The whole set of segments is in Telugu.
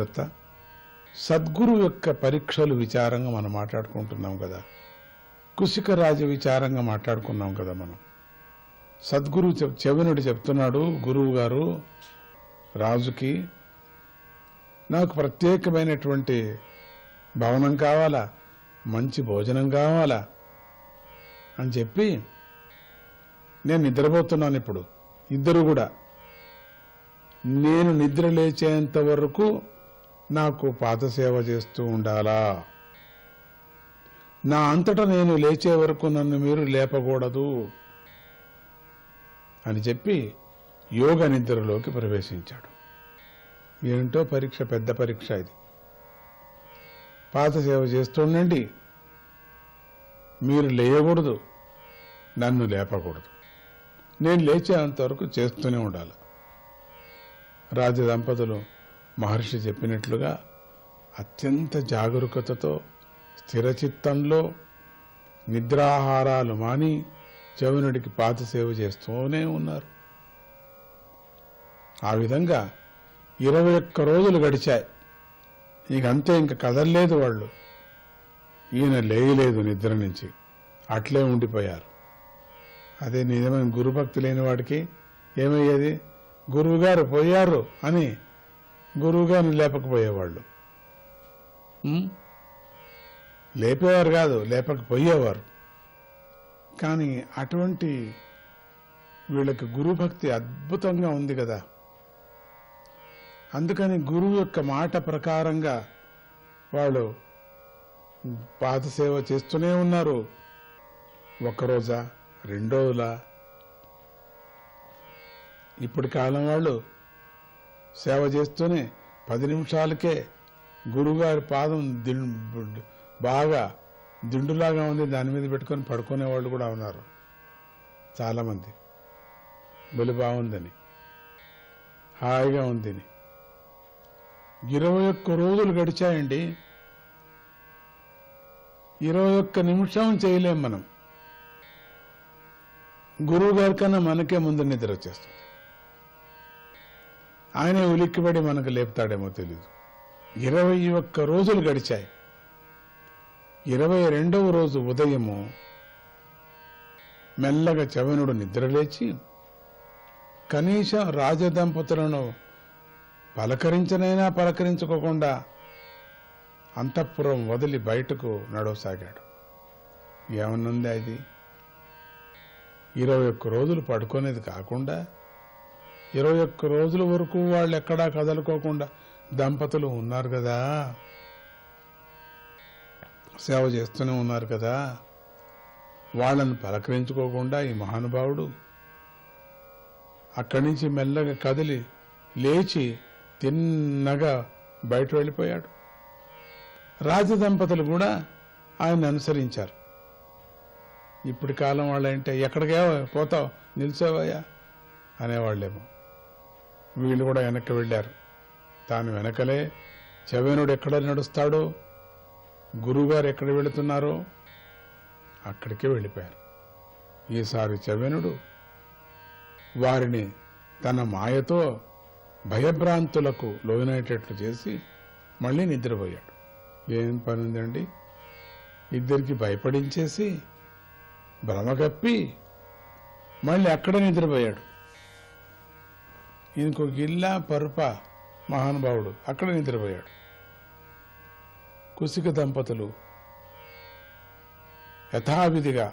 జాగ్రత్త. సద్గురు యొక్క పరీక్షలు విచారంగా మనం మాట్లాడుకుంటున్నాం కదా, కుశిక రాజ విచారంగా మాట్లాడుకున్నాం కదా మనం. సద్గురు చెవినుడు చెప్తున్నాడు, గురువు గారు రాజుకి, నాకు ప్రత్యేకమైనటువంటి భవనం కావాలా, మంచి భోజనం కావాలా అని చెప్పి నేను నిద్రపోతున్నాను. ఇప్పుడు ఇద్దరు కూడా నేను నిద్ర లేచేంత వరకు నాకు పాదసేవ చేస్తూ ఉండాలా, నా అంతటా నేను లేచే వరకు నన్ను మీరు లేపకూడదు అని చెప్పి యోగ నిద్రలోకి ప్రవేశించాడు. ఏంటో పరీక్ష, పెద్ద పరీక్ష ఇది. పాదసేవ చేస్తుండండి, మీరు లేయకూడదు, నన్ను లేపకూడదు, నేను లేచేంతవరకు చేస్తూనే ఉండాలి. రాజదంపతులు మహర్షి చెప్పినట్లుగా అత్యంత జాగరూకతతో స్థిరచిత్తంలో నిద్రాహారాలు మాని చవనుడికి పాదసేవ చేస్తూనే ఉన్నారు. ఆ విధంగా 21 రోజులు గడిచాయి. ఇంకంతే, ఇంక కదలలేదు వాళ్ళు. ఈయన లేయలేదు నిద్ర నుంచి, అట్లే ఉండిపోయారు. అదే నిజమైన గురుభక్తి లేని వాడికి ఏమయ్యేది, గురువుగారు పోయారు అని గురువుగారిని లేపకపోయేవాళ్ళు. లేపేవారు కాదు, లేపకపోయేవారు. కానీ అటువంటి వీళ్ళకి గురుభక్తి అద్భుతంగా ఉంది కదా. అందుకని గురువు యొక్క మాట ప్రకారంగా వాళ్ళు పాదసేవ చేస్తూనే ఉన్నారు. 1 రోజా, 2 రోజులా? ఇప్పటి కాలం వాళ్ళు సేవ చేస్తూనే 10 నిమిషాలకే గురువుగారి పాదం బాగా దిండులాగా ఉంది, దాని మీద పెట్టుకొని పడుకునే వాళ్ళు కూడా ఉన్నారు చాలామంది. బలి బాగుందని, హాయిగా ఉందని. 21 రోజులు గడిచాయండి. 21 నిమిషం చేయలేం మనం. గురువు గారి కన్నా మనకే ముందు నిద్ర వచ్చేస్తుంది. ఆయనే ఉలిక్కిపడి మనకు లేపుతాడేమో తెలీదు. 21 రోజులు గడిచాయి. 22వ రోజు ఉదయము మెల్లగా చవనుడు నిద్రలేచి కనీసం రాజదంపతులను పలకరించనైనా పలకరించుకోకుండా అంతఃపురం వదిలి బయటకు నడవసాగాడు. ఏమన్నుంది అది? 21 రోజులు పడుకునేది కాకుండా 21 రోజుల వరకు వాళ్ళు ఎక్కడా కదలుకోకుండా దంపతులు ఉన్నారు కదా, సేవ చేస్తూనే ఉన్నారు కదా. వాళ్ళని పలకరించుకోకుండా ఈ మహానుభావుడు అక్కడి నుంచి మెల్లగా కదిలి లేచి తిన్నగా బయట వెళ్ళిపోయాడు. రాజదంపతులు కూడా ఆయన అనుసరించారు. ఇప్పటి కాలం వాళ్ళంటే ఎక్కడికే పోతావు, నిల్చోవయ్యా అనేవాళ్ళేమో. వీళ్ళు కూడా వెనక్కి వెళ్ళారు. తాను వెనకలే చవనుడు ఎక్కడ నడుస్తాడో, గురువుగారు ఎక్కడ వెళుతున్నారో అక్కడికే వెళ్ళిపోయారు. ఈసారి చవనుడు వారిని తన మాయతో భయభ్రాంతులకు లోనయ్యేటట్లు చేసి మళ్ళీ నిద్రపోయాడు. ఏం పని ఉందండి, ఇద్దరికి భయపడించేసి భ్రమకప్పి మళ్ళీ అక్కడ నిద్రపోయాడు. ఇంకో గిల్లా పరుప మహానుభావుడు అక్కడ నిద్రపోయాడు. కుశిక దంపతులు యథావిధిగా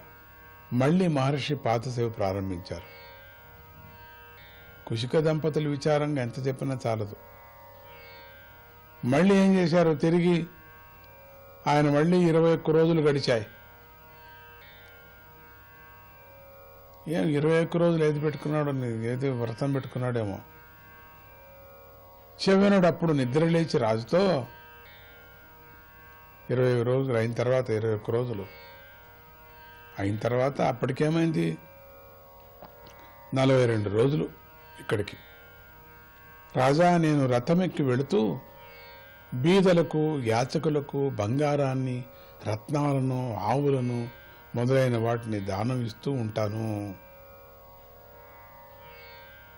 మళ్లీ మహర్షి పాదసేవ ప్రారంభించారు. కుశిక దంపతులు విచారంగా ఎంత చెప్పినా చాలదు. మళ్ళీ ఏం చేశారు, తిరిగి ఆయన మళ్ళీ 21 రోజులు గడిచాయి. ఏం 21 రోజులు ఏది పెట్టుకున్నాడో, ఏది వ్రతం పెట్టుకున్నాడేమో. చవనుడు అప్పుడు నిద్ర లేచి రాజుతో 21 రోజులు అయిన తర్వాత 21 రోజులు అయిన తర్వాత అప్పటికేమైంది, 42 రోజులు ఇక్కడికి. రాజా, నేను రథమెక్కి వెళుతూ బీదలకు యాచకులకు బంగారాన్ని, రత్నాలను, ఆవులను మొదలైన వాటిని దానం ఇస్తూ ఉంటాను.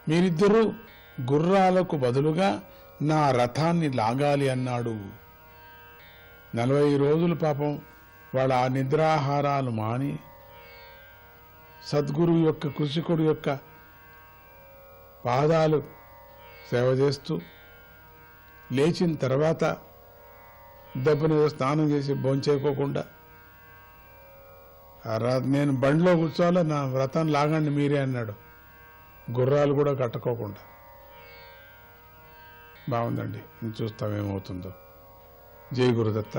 మీరిద్దరూ గుర్రాలకు బదులుగా నా రథాన్ని లాగాలి అన్నాడు. 40 రోజులు పాపం వాళ్ళ ఆ నిద్రాహారాలు మాని సద్గురువు యొక్క కృషికుడు యొక్క పాదాలు సేవ చేస్తూ లేచిన తర్వాత దెబ్బని స్నానం చేసి భోంచేయకోకుండా నేను బండిలో కూర్చోవాలా, నా వ్రతం లాగండి మీరే అన్నాడు. గుర్రాలు కూడా కట్టుకోకుండా. బాగుందండి, ఇంక చూస్తామేమవుతుందో. జై గురుదత్త.